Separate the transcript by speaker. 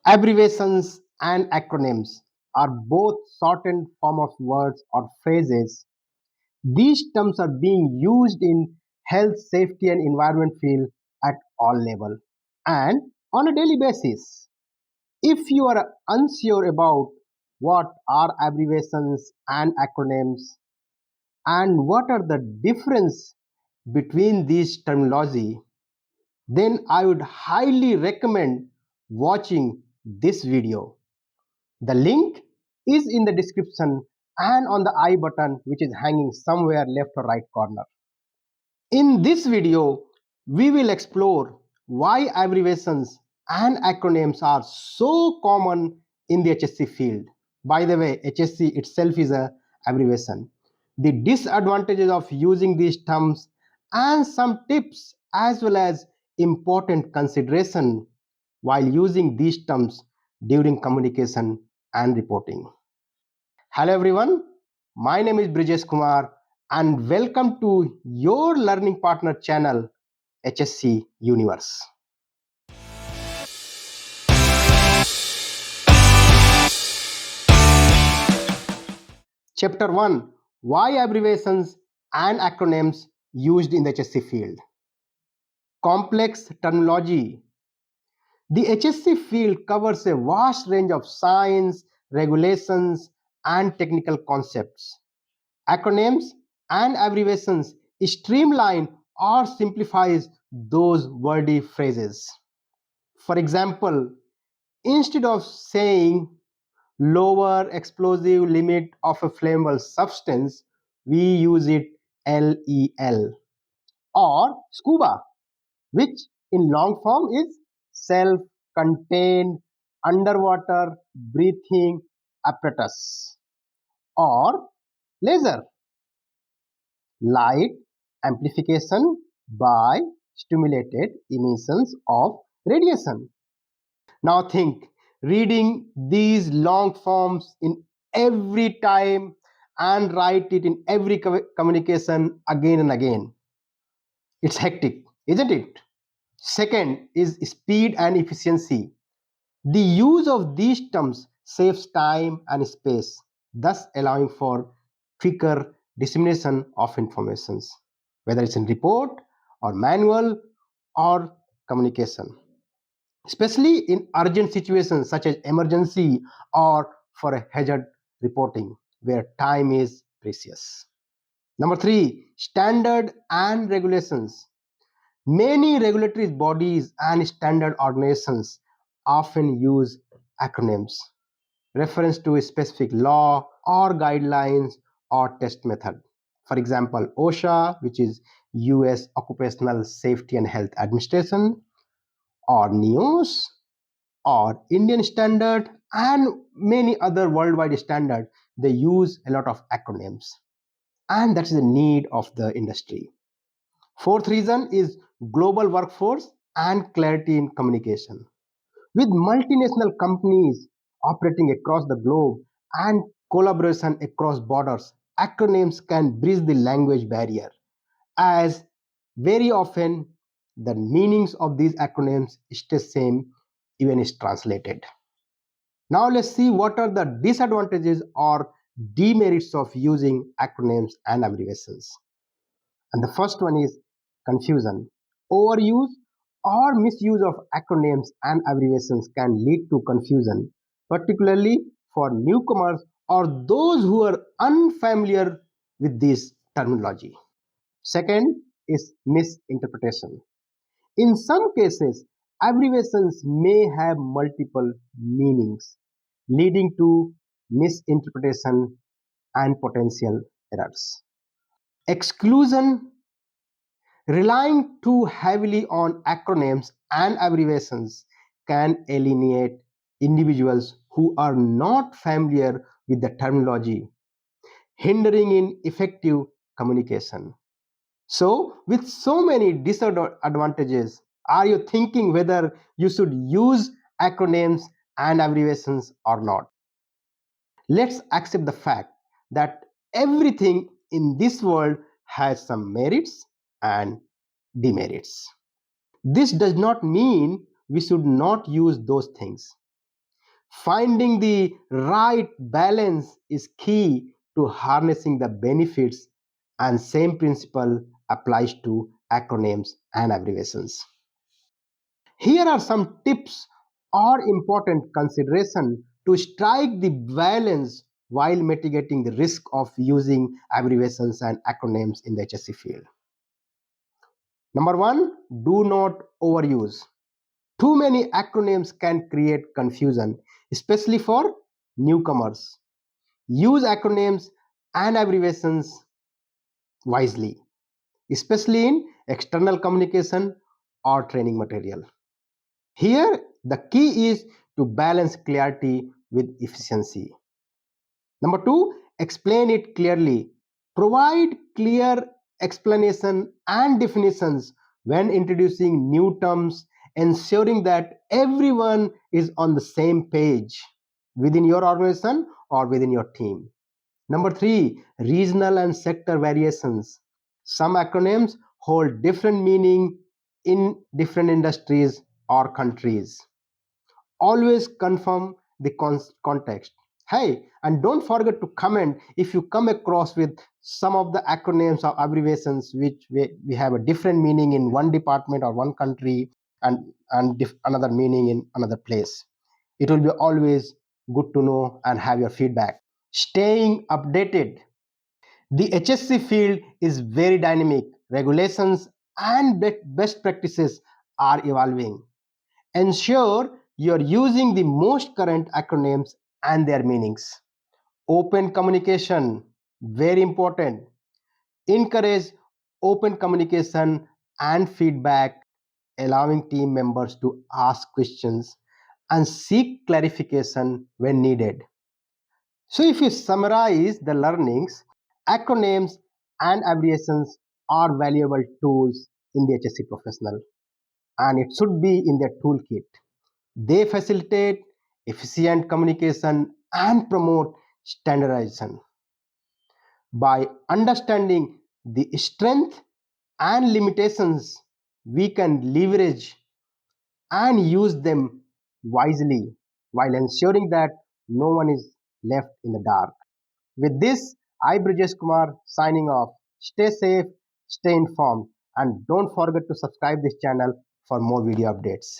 Speaker 1: Abbreviations and acronyms are both shortened form of words or phrases. These terms are being used in health, safety and environment field at all level and on a daily basis. If you are unsure about what are abbreviations and acronyms and what are the difference between these terminology, then I would highly recommend watching this video. The link is in the description and on the I button, which is hanging somewhere left or right corner. In this video, we will explore why abbreviations and acronyms are so common in the HSC field. By the way, HSC itself is an abbreviation. The disadvantages of using these terms and some tips as well as important consideration while using these terms during communication and reporting. Hello everyone, my name is Brijesh Kumar and welcome to your learning partner channel HSC Universe. Chapter 1, why abbreviations and acronyms used in the HSC field. Complex terminology. The HSC field covers a vast range of science, regulations, and technical concepts. Acronyms and abbreviations streamline or simplifies those wordy phrases. For example, instead of saying lower explosive limit of a flammable substance, we use it LEL. Or SCUBA, which in long form is self-contained underwater breathing apparatus. Or laser, light amplification by stimulated emissions of radiation. Now think, reading these long forms in every time and write it in every communication again and again. It's hectic, isn't it? Second is speed and efficiency. The use of these terms saves time and space, thus allowing for quicker dissemination of information, whether it's in report or manual or communication, especially in urgent situations such as emergency or for a hazard reporting where time is precious. Number 3, standard and regulations. Many regulatory bodies and standard organizations often use acronyms, reference to a specific law or guidelines or test method. For example, OSHA, which is US Occupational Safety and Health Administration, or NEOS, or Indian Standard, and many other worldwide standards. They use a lot of acronyms, and that is the need of the industry. Fourth reason is global workforce and clarity in communication. With multinational companies operating across the globe and collaboration across borders, acronyms can bridge the language barrier, as very often the meanings of these acronyms stay same even is translated. Now let's see what are the disadvantages or demerits of using acronyms and abbreviations. And the first one is confusion. Overuse or misuse of acronyms and abbreviations can lead to confusion, particularly for newcomers or those who are unfamiliar with this terminology. Second is misinterpretation. In some cases, abbreviations may have multiple meanings, leading to misinterpretation and potential errors. Exclusion. Relying too heavily on acronyms and abbreviations can alienate individuals who are not familiar with the terminology, hindering in effective communication. So, with so many disadvantages, are you thinking whether you should use acronyms and abbreviations or not? Let's accept the fact that everything in this world has some merits and demerits. This does not mean we should not use those things. Finding the right balance is key to harnessing the benefits, and same principle applies to acronyms and abbreviations. Here are some tips or important consideration to strike the balance while mitigating the risk of using abbreviations and acronyms in the HSC field. Number one, do not overuse. Too many acronyms can create confusion, especially for newcomers. Use acronyms and abbreviations wisely, especially in external communication or training material. Here, the key is to balance clarity with efficiency. Number two, explain it clearly. Provide clear explanation and definitions when introducing new terms, ensuring that everyone is on the same page within your organization or within your team. Number three, regional and sector variations. Some acronyms hold different meaning in different industries or countries. Always confirm the context. Hey, and don't forget to comment if you come across with some of the acronyms or abbreviations which we have a different meaning in one department or one country, and another meaning in another place. It will be always good to know and have your feedback. Staying updated. The HSC field is very dynamic. Regulations and best practices are evolving. Ensure you're using the most current acronyms and their meanings. Open communication, very important. Encourage open communication and feedback, allowing team members to ask questions and seek clarification when needed. So, if you summarize the learnings, acronyms and abbreviations are valuable tools in the HSC professional, and it should be in their toolkit. They facilitate efficient communication and promote standardization. By understanding the strength and limitations, we can leverage and use them wisely while ensuring that no one is left in the dark. With this, I, Brijesh Kumar, signing off. Stay safe, stay informed, and don't forget to subscribe this channel for more video updates.